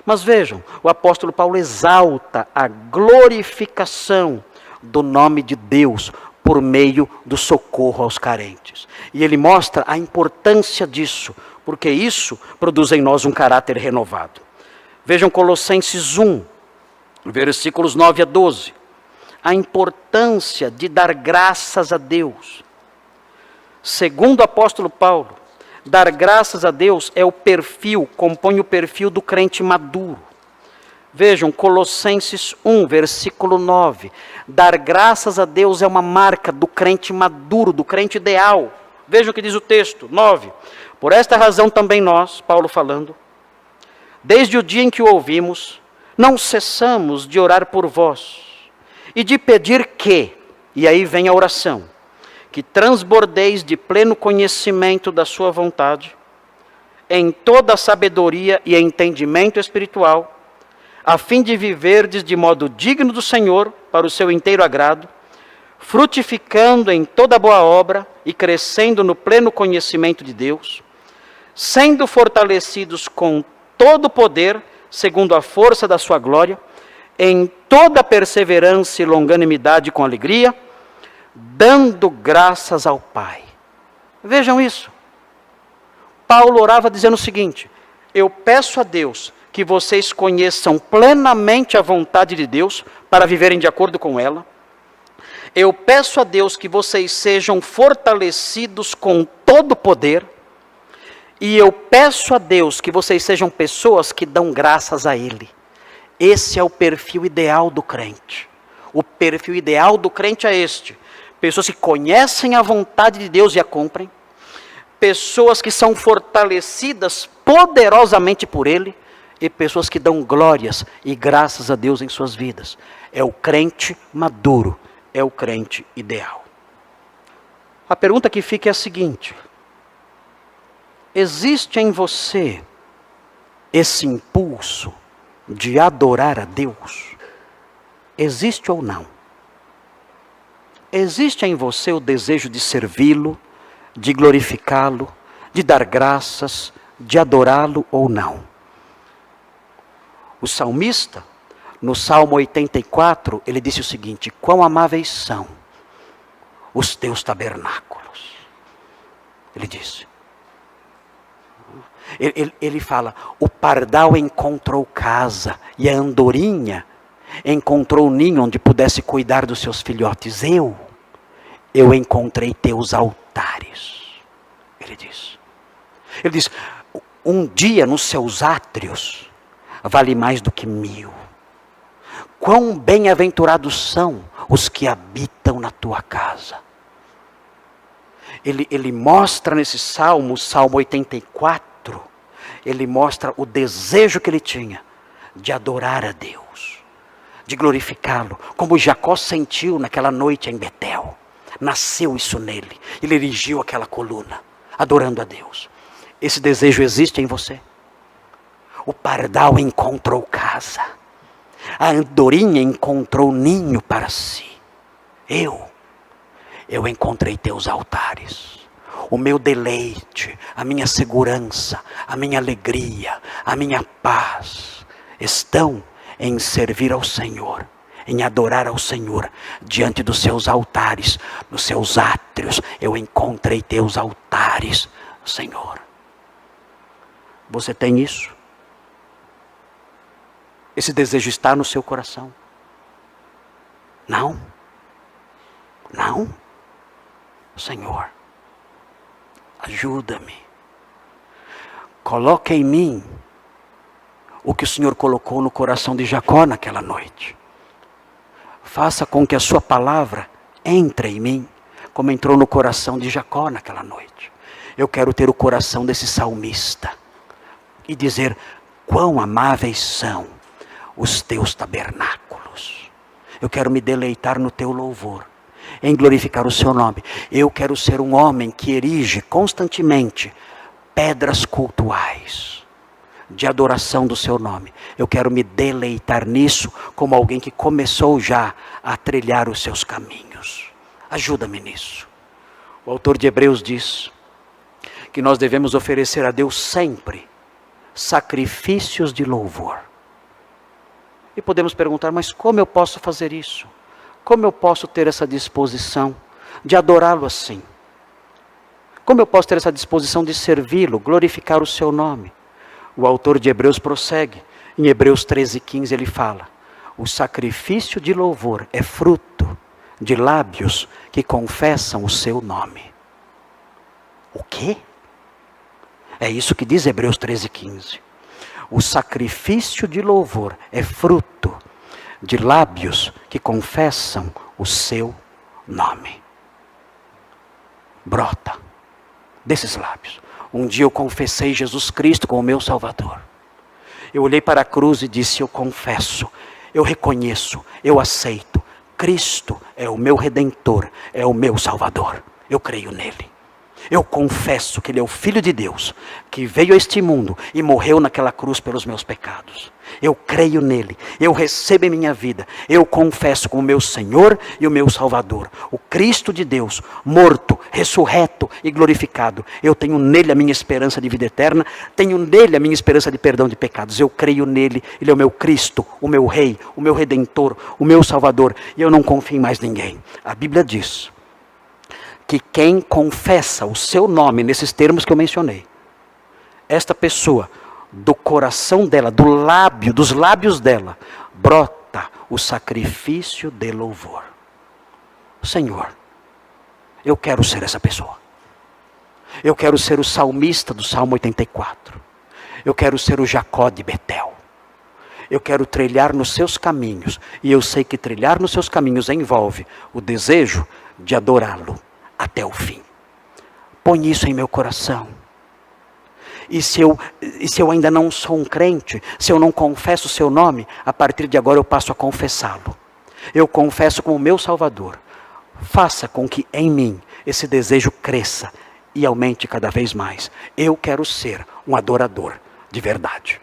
Mas vejam, o apóstolo Paulo exalta a glorificação do nome de Deus por meio do socorro aos carentes. E ele mostra a importância disso, porque isso produz em nós um caráter renovado. Vejam Colossenses 1, versículos 9 a 12. A importância de dar graças a Deus. Segundo o apóstolo Paulo, dar graças a Deus é o perfil, compõe o perfil do crente maduro. Vejam, Colossenses 1, versículo 9. Dar graças a Deus é uma marca do crente maduro, do crente ideal. Vejam o que diz o texto, 9. Por esta razão também nós, Paulo falando, desde o dia em que o ouvimos, não cessamos de orar por vós e de pedir que, e aí vem a oração, que transbordeis de pleno conhecimento da sua vontade, em toda a sabedoria e entendimento espiritual, a fim de viverdes de modo digno do Senhor, para o seu inteiro agrado, frutificando em toda boa obra e crescendo no pleno conhecimento de Deus, sendo fortalecidos com todo o poder, segundo a força da sua glória, em toda perseverança e longanimidade com alegria, dando graças ao Pai. Vejam isso. Paulo orava dizendo o seguinte: eu peço a Deus que vocês conheçam plenamente a vontade de Deus para viverem de acordo com ela. Eu peço a Deus que vocês sejam fortalecidos com todo o poder. E eu peço a Deus que vocês sejam pessoas que dão graças a Ele. Esse é o perfil ideal do crente. O perfil ideal do crente é este: pessoas que conhecem a vontade de Deus e a cumprem. Pessoas que são fortalecidas poderosamente por Ele. E pessoas que dão glórias e graças a Deus em suas vidas. É o crente maduro, é o crente ideal. A pergunta que fica é a seguinte: existe em você esse impulso de adorar a Deus? Existe ou não? Existe em você o desejo de servi-lo, de glorificá-lo, de dar graças, de adorá-lo ou não? O salmista, no Salmo 84, ele disse o seguinte: quão amáveis são os teus tabernáculos. Ele disse. Ele fala: o pardal encontrou casa e a andorinha encontrou ninho onde pudesse cuidar dos seus filhotes. Eu encontrei teus altares. Ele diz. Ele diz: um dia nos seus átrios vale mais do que 1000. Quão bem-aventurados são os que habitam na tua casa. Ele mostra nesse Salmo 84, ele mostra o desejo que ele tinha de adorar a Deus, de glorificá-lo, como Jacó sentiu naquela noite em Betel. Nasceu isso nele, ele erigiu aquela coluna, adorando a Deus. Esse desejo existe em você? O pardal encontrou casa, a andorinha encontrou ninho para si. Eu encontrei teus altares. O meu deleite, a minha segurança, a minha alegria, a minha paz estão em servir ao Senhor, em adorar ao Senhor diante dos seus altares, nos seus átrios. Eu encontrei teus altares, Senhor. Você tem isso? Esse desejo está no seu coração? Não? Não? Senhor, ajuda-me. Coloque em mim o que o Senhor colocou no coração de Jacó naquela noite. Faça com que a sua palavra entre em mim, como entrou no coração de Jacó naquela noite. Eu quero ter o coração desse salmista e dizer: quão amáveis são os teus tabernáculos. Eu quero me deleitar no teu louvor, em glorificar o seu nome. Eu quero ser um homem que erige constantemente pedras cultuais de adoração do seu nome. Eu quero me deleitar nisso como alguém que começou já a trilhar os seus caminhos. Ajuda-me nisso. O autor de Hebreus diz que nós devemos oferecer a Deus sempre sacrifícios de louvor. E podemos perguntar, mas como eu posso fazer isso? Como eu posso ter essa disposição de adorá-lo assim? Como eu posso ter essa disposição de servi-lo, glorificar o seu nome? O autor de Hebreus prossegue. Em Hebreus 13:15 ele fala: o sacrifício de louvor é fruto de lábios que confessam o seu nome. O quê? É isso que diz Hebreus 13:15. O sacrifício de louvor é fruto de lábios que confessam o seu nome. Brota desses lábios. Um dia eu confessei Jesus Cristo como meu Salvador. Eu olhei para a cruz e disse: eu confesso, eu reconheço, eu aceito. Cristo é o meu Redentor, é o meu Salvador. Eu creio nele. Eu confesso que ele é o Filho de Deus, que veio a este mundo e morreu naquela cruz pelos meus pecados. Eu creio nele, eu recebo em minha vida, eu confesso como meu Senhor e o meu Salvador. O Cristo de Deus, morto, ressurreto e glorificado. Eu tenho nele a minha esperança de vida eterna, tenho nele a minha esperança de perdão de pecados. Eu creio nele, ele é o meu Cristo, o meu Rei, o meu Redentor, o meu Salvador. E eu não confio em mais ninguém. A Bíblia diz que quem confessa o seu nome nesses termos que eu mencionei, esta pessoa, do coração dela, dos lábios dela, brota o sacrifício de louvor. Senhor, eu quero ser essa pessoa. Eu quero ser o salmista do Salmo 84. Eu quero ser o Jacó de Betel. Eu quero trilhar nos seus caminhos. E eu sei que trilhar nos seus caminhos envolve o desejo de adorá-lo até o fim. Põe isso em meu coração. E se eu ainda não sou um crente, se eu não confesso o seu nome, a partir de agora eu passo a confessá-lo. Eu confesso como meu Salvador. Faça com que em mim esse desejo cresça e aumente cada vez mais. Eu quero ser um adorador de verdade.